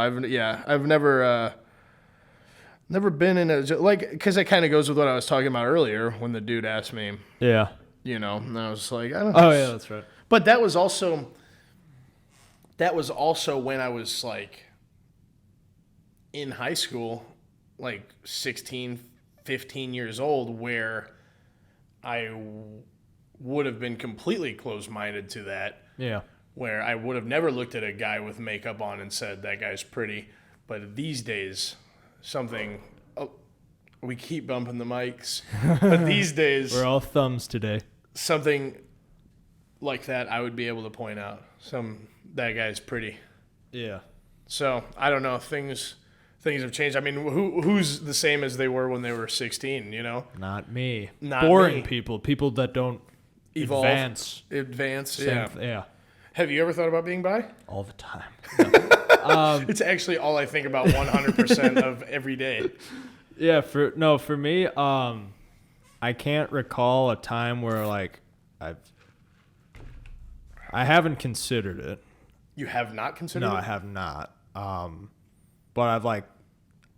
never been in a, like, because it kind of goes with what I was talking about earlier when the dude asked me, Yeah. you know, and I was like, I don't know. Oh yeah, that's right. But that was also when I was like in high school, like 16, 15 years old, where I would have been completely closed-minded to that, Yeah. where I would have never looked at a guy with makeup on and said, that guy's pretty. But these days, we keep bumping the mics, but these days, We're all thumbs today. something like that I would be able to point out. That guy's pretty. Yeah. So I don't know. Things have changed. I mean, who's the same as they were when they were 16? You know, Not me. Not Boring me. people that don't Evolve. advance. Yeah. Yeah. Have you ever thought about being bi? All the time. It's actually all I think about 100% of every day. Yeah, for me, I can't recall a time where like I haven't considered it. You have not considered No, it? I have not. But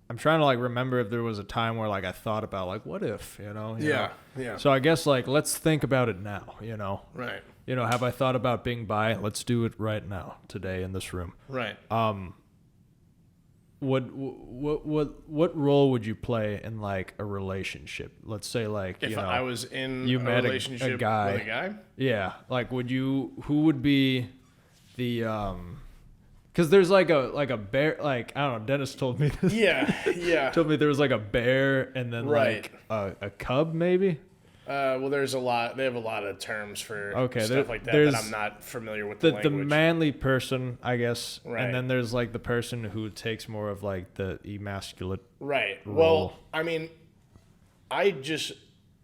I'm trying to like remember if there was a time where like I thought about like what if, you know? Yeah, yeah. So I guess like let's think about it now, you know. Right, You know, have I thought about being bi? Let's do it right now, today in this room. right. What role would you play in like a relationship? Let's say like If you know, I was in you a met a relationship guy. with a guy, yeah, like who would be the because there's like a bear, like I don't know, Dennis told me this. yeah. Told me there was like a bear and then Right. like a cub maybe. Well, there's a lot. They have a lot of terms for Okay, stuff like that there's I'm not familiar with the The language. manly person, I guess, Right. and then there's like the person who takes more of like the emasculate. Right. role. Well, I mean, I just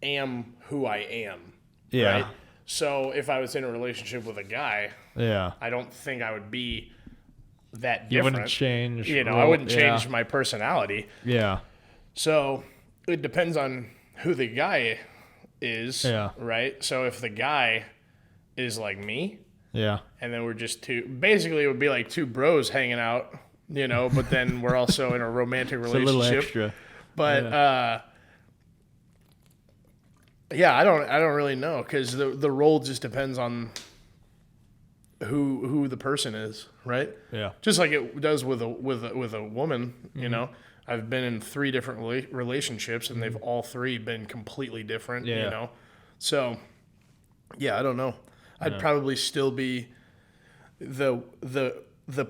am who I am. Yeah. Right? So if I was in a relationship with a guy, Yeah. I don't think I would be that You different. wouldn't change. You know, I role- wouldn't change Yeah. my personality. Yeah. So it depends on who the guy is, right? So if the guy is like me, and then we're just basically it would be like two bros hanging out, but then we're also in a romantic relationship. It's a little extra. But I don't really know, because the role just depends on who the person is, right? Yeah. Just like it does with a woman, I've been in 3 different relationships, and they've all 3 been completely different, So, I don't know. I'd probably still be the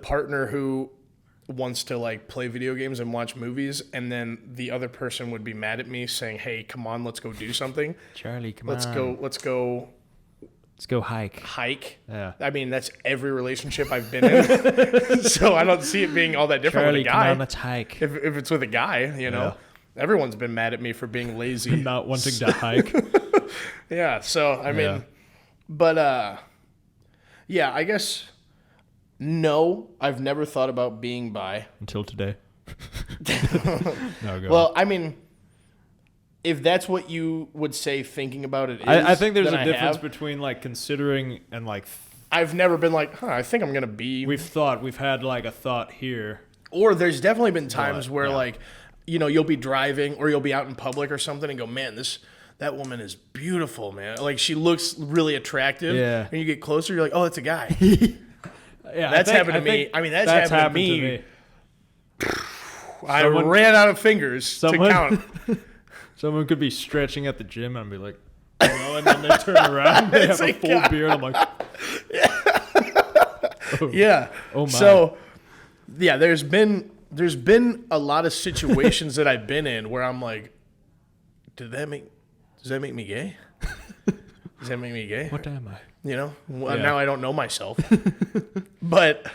partner who wants to like play video games and watch movies, and then the other person would be mad at me saying, "Hey, come on, let's go do something. Charlie, come Let's on. Let's go hike." Yeah. I mean, that's every relationship I've been in. So I don't see it being all that different Charlie, with a guy. come on, let's hike. If it's with a guy, everyone's been mad at me for being lazy. Not wanting to hike. Yeah, so I mean, but I guess no, I've never thought about being bi until today. No, go well, on. I mean, if that's what you would say thinking about it is, I think there's a difference between like considering and like I've never been like, I think I'm going to be. We've had like a thought here. Or there's definitely been times where like, you'll be driving or you'll be out in public or something and go, man, that woman is beautiful, man. Like, she looks really attractive. Yeah. And you get closer, you're like, oh, that's a guy. Yeah, that's happened to me. I mean, that's happened to me. I ran out of fingers to count. Someone could be stretching at the gym and I'd be like, and then they turn around, they have a full beard. I'm like, yeah. Oh my. So, there's been a lot of situations that I've been in where I'm like, does that make me gay? Does that make me gay? What am I? Now I don't know myself. But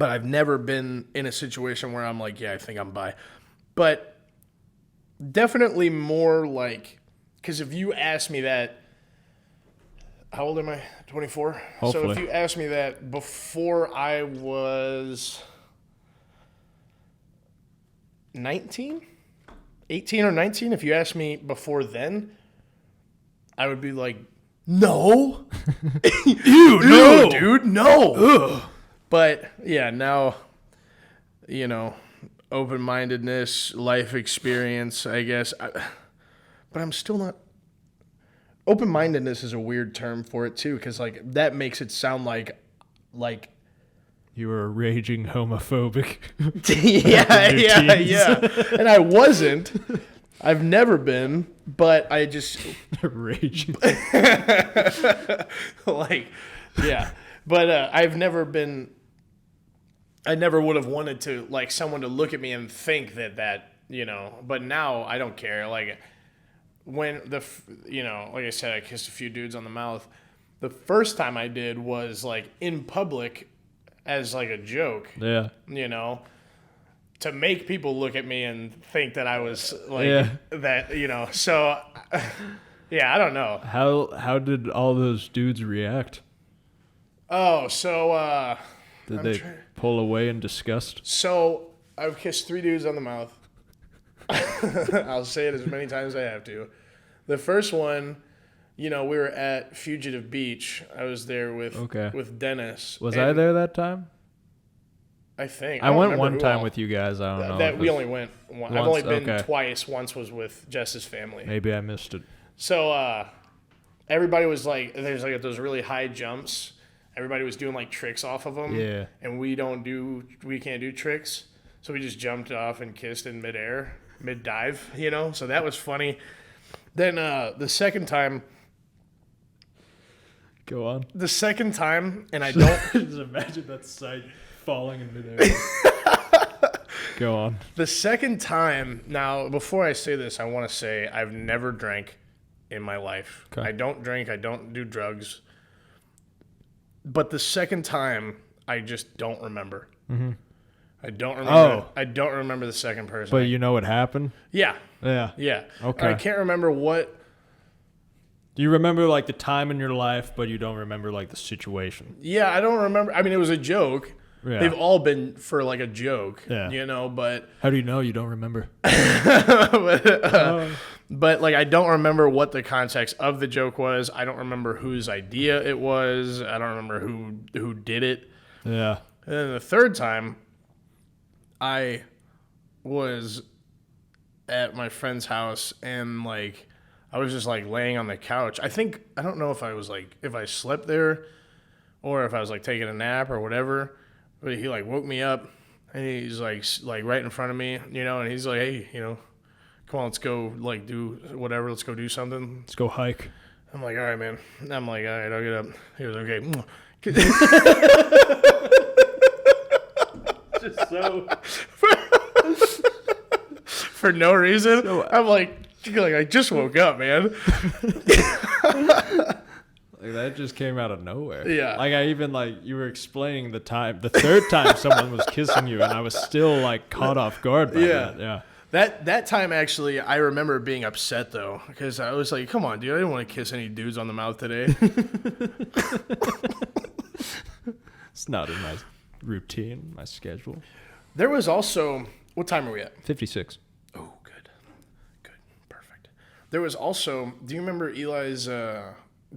I've never been in a situation where I'm like, I think I'm bi. But definitely more like, because if you ask me that, how old am I? 24? Hopefully. So if you asked me that before I was 19, 18 or 19, if you asked me before then, I would be like, no. Ew, no, dude, no. Ugh. But now, open-mindedness, life experience, I guess. But I'm still not. Open-mindedness is a weird term for it too, because like that makes it sound like you were a raging homophobic. yeah. And I wasn't. I've never been, but I just raging. But I've never been. I never would have wanted to like someone to look at me and think that But now I don't care. Like when like I said, I kissed a few dudes on the mouth. The first time I did was like in public, as like a joke. Yeah. To make people look at me and think that I was like that. So I don't know. How did all those dudes react? Oh, so did they pull away in disgust? So I've kissed 3 dudes on the mouth. I'll say it as many times as I have to. The first one, we were at Fugitive Beach. I was there with Dennis. Was I there that time? I think. I went one time with you guys. I don't know. That we only went once. I've only been twice. Once was with Jess's family. Maybe I missed it. So everybody was like, there's like those really high jumps. Everybody was doing like tricks off of them. Yeah. And we can't do tricks. So we just jumped off and kissed in midair, mid-dive, So that was funny. Then the second time. Go on. The second time, and I don't. Just imagine that sight falling in midair. Go on. The second time, now, before I say this, I want to say I've never drank in my life. Okay. I don't drink. I don't do drugs. But the second time, I just don't remember. Mm-hmm. I don't remember. I don't remember the second person. But you know what happened? Yeah. Yeah. Yeah. Okay. I can't remember what. Do you remember like the time in your life, but you don't remember like the situation? Yeah, I don't remember. I mean, it was a joke. Yeah. They've all been for like a joke, Yeah. you know, but How do you know you don't remember? but like I don't remember what the context of the joke was. I don't remember whose idea it was. I don't remember who did it. Yeah. And then the third time, I was at my friend's house and like I was just like laying on the couch. I don't know if I was like if I slept there or if I was like taking a nap or whatever. But he like woke me up and he's like right in front of me, you know, and he's like, hey, you know, come on, let's go like do whatever. Let's go do something. Let's go hike. I'm like, all right, man. I'm like, all right, I'll get up. He was okay. Just so. For no reason. I'm like, I just woke up, man. Like that just came out of nowhere. Yeah. Like I even like you were explaining the third time someone was kissing you, and I was still like caught off guard by that. Yeah. That time actually, I remember being upset though, because I was like, come on, dude, I didn't want to kiss any dudes on the mouth today. It's not in my routine, my schedule. There was also, what time are we at? 56. Oh, good, perfect. There was also, do you remember Eli's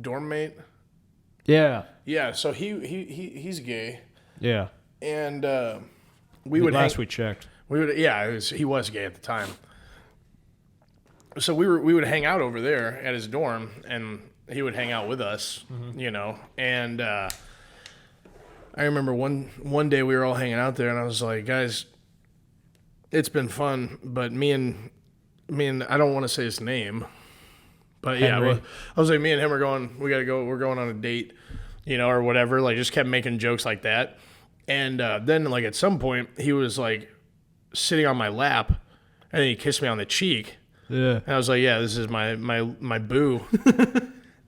dorm mate? Yeah. Yeah, so he's gay, Yeah. and we would last we checked. He was gay at the time. So we would hang out over there at his dorm, and he would hang out with us, you know. And I remember one day we were all hanging out there, and I was like, guys, it's been fun, but me and I don't want to say his name, but Henry. yeah, I was like, me and him are going, we're going on a date, you know, or whatever. Like, just kept making jokes like that. And then, like, at some point, he was like sitting on my lap, and then he kissed me on the cheek. Yeah. And I was like, yeah, this is my boo.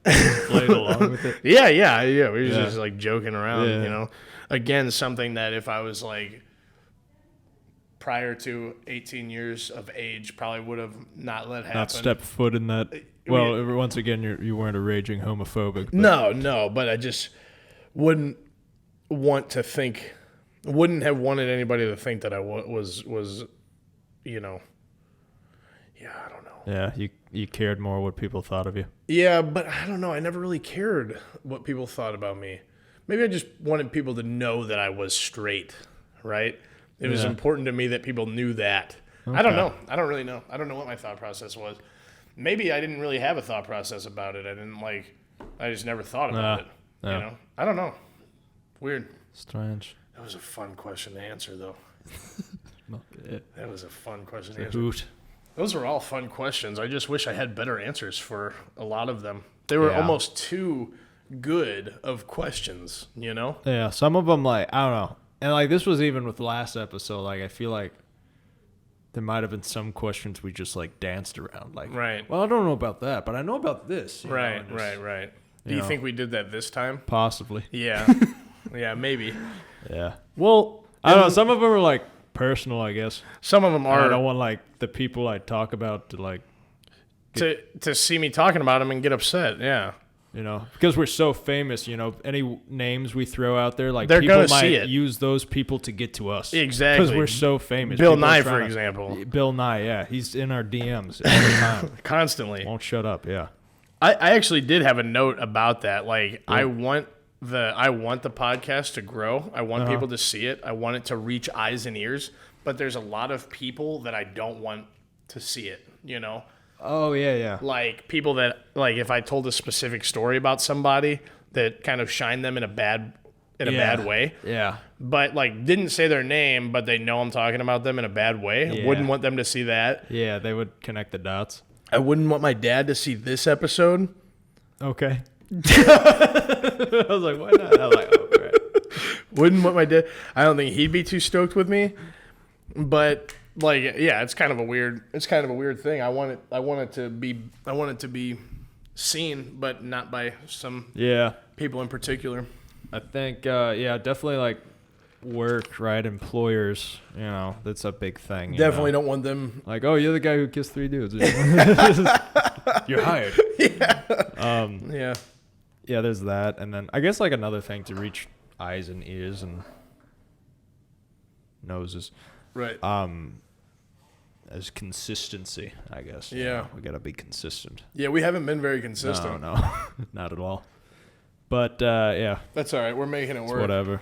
Played along with it. Yeah. We were just like joking around, Yeah. you know. Again, something that if I was like prior to 18 years of age, probably would have not let happen. Not step foot in that. Well, once again, you weren't a raging homophobic. But. No, but I just wouldn't have wanted anybody to think that I was, you know. Yeah, I don't know. Yeah, you cared more what people thought of you. Yeah, but I don't know. I never really cared what people thought about me. Maybe I just wanted people to know that I was straight, right? It was important to me that people knew that. Okay. I don't know. I don't really know. I don't know what my thought process was. Maybe I didn't really have a thought process about it. I just never thought about it. You know? I don't know. Weird. Strange. That was a fun question to answer, though. That was a fun question to answer. Hoot. Those were all fun questions. I just wish I had better answers for a lot of them. They were almost too good of questions, you know? Yeah, some of them, like, I don't know. And, like, this was even with the last episode. Like, I feel like there might have been some questions we just, like, danced around. Like, right. Well, I don't know about that, but I know about this. Right. Do you think we did that this time? Possibly. Yeah. Yeah, maybe. Yeah. Well, I don't know. Some of them are, like, personal, I guess. Some of them are. I don't want, like, the people I talk about to, like... To see me talking about them and get upset, yeah. You know, because we're so famous, you know, any names we throw out there, like, they're people gonna might see it. use those people to get to us. Exactly. Because we're so famous. Bill People are Nye, trying for to- example. Bill Nye, yeah. He's in our DMs all the time. Constantly. Won't shut up, yeah. I actually did have a note about that. Like, I want the podcast to grow. I want people to see it. I want it to reach eyes and ears. But there's a lot of people that I don't want to see it, you know? Oh, yeah. Like, people that, like, if I told a specific story about somebody that kind of shined them in a bad way. Yeah. But, like, didn't say their name, but they know I'm talking about them in a bad way. Yeah. Wouldn't want them to see that. Yeah, they would connect the dots. I wouldn't want my dad to see this episode. Okay. I was like, why not? I was like, oh, right. Wouldn't want my dad. I don't think he'd be too stoked with me. But, like, yeah, it's kind of a weird thing. I want it to be seen, but not by some people in particular. I think, definitely, like, work, right? Employers, you know, that's a big thing. Definitely don't want them. Like, oh, you're the guy who kissed 3 dudes. You're hired. Yeah. Yeah, there's that. And then I guess, like, another thing to reach eyes and ears and noses. Right. As consistency, I guess. Yeah. We got to be consistent. Yeah, we haven't been very consistent. No, not at all. But, yeah. That's all right. We're making it It's work. whatever,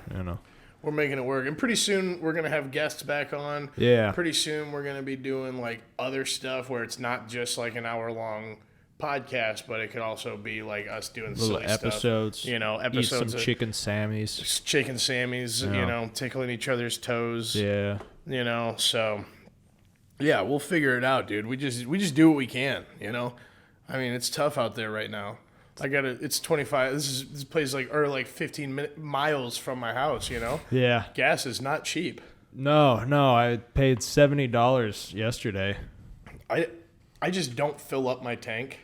We're making it work. And pretty soon we're going to have guests back on. Yeah. Pretty soon we're going to be doing like other stuff where it's not just like an hour-long podcast, but it could also be like us doing Little silly episodes. stuff. Episodes. Eat some chicken Sammies. Chicken Sammys, tickling each other's toes. Yeah. So yeah, we'll figure it out, dude. We just do what we can, I mean, it's tough out there right now. It's 25. This place like 15 miles from my house, Yeah. Gas is not cheap. No, I paid $70 yesterday. I just don't fill up my tank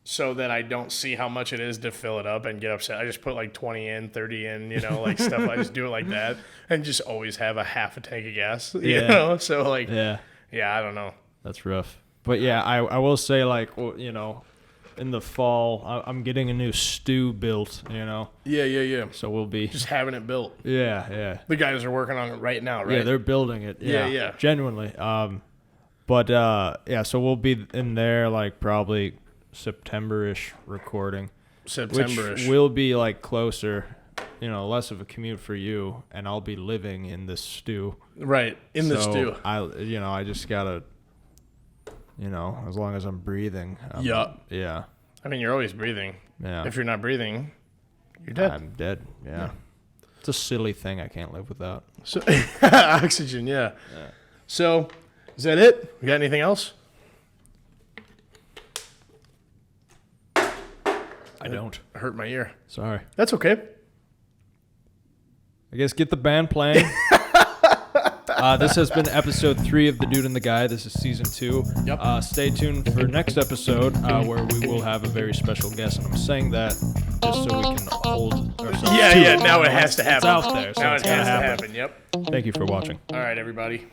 so that I don't see how much it is to fill it up and get upset. I just put like 20 in, 30 in, like stuff. I just do it like that and just always have a half a tank of gas, So like, yeah, I don't know. That's rough. But yeah, I will say in the fall, I'm getting a new stew built, Yeah. So we'll be just having it built. Yeah. The guys are working on it right now, right? Yeah, they're building it. Yeah. Genuinely. But so we'll be in there like probably September-ish recording. September-ish. Which will be like closer, less of a commute for you, and I'll be living in this stew. Right, in the stew. I just gotta, as long as I'm breathing. Yeah. I mean, you're always breathing. Yeah. If you're not breathing, you're dead. I'm dead. Yeah. It's a silly thing I can't live without. So, oxygen, yeah. So, is that it? We got anything else? I don't. Hurt my ear. Sorry. That's okay. I guess get the band playing. This has been episode 3 of The Dude and the Guy. This is season 2. Yep. Stay tuned for next episode where we will have a very special guest. And I'm saying that just so we can hold ourselves to Yeah. it. Now it has to happen. It's out there. So Now it's it has gonna to happen. Yep. Thank you for watching. All right, everybody.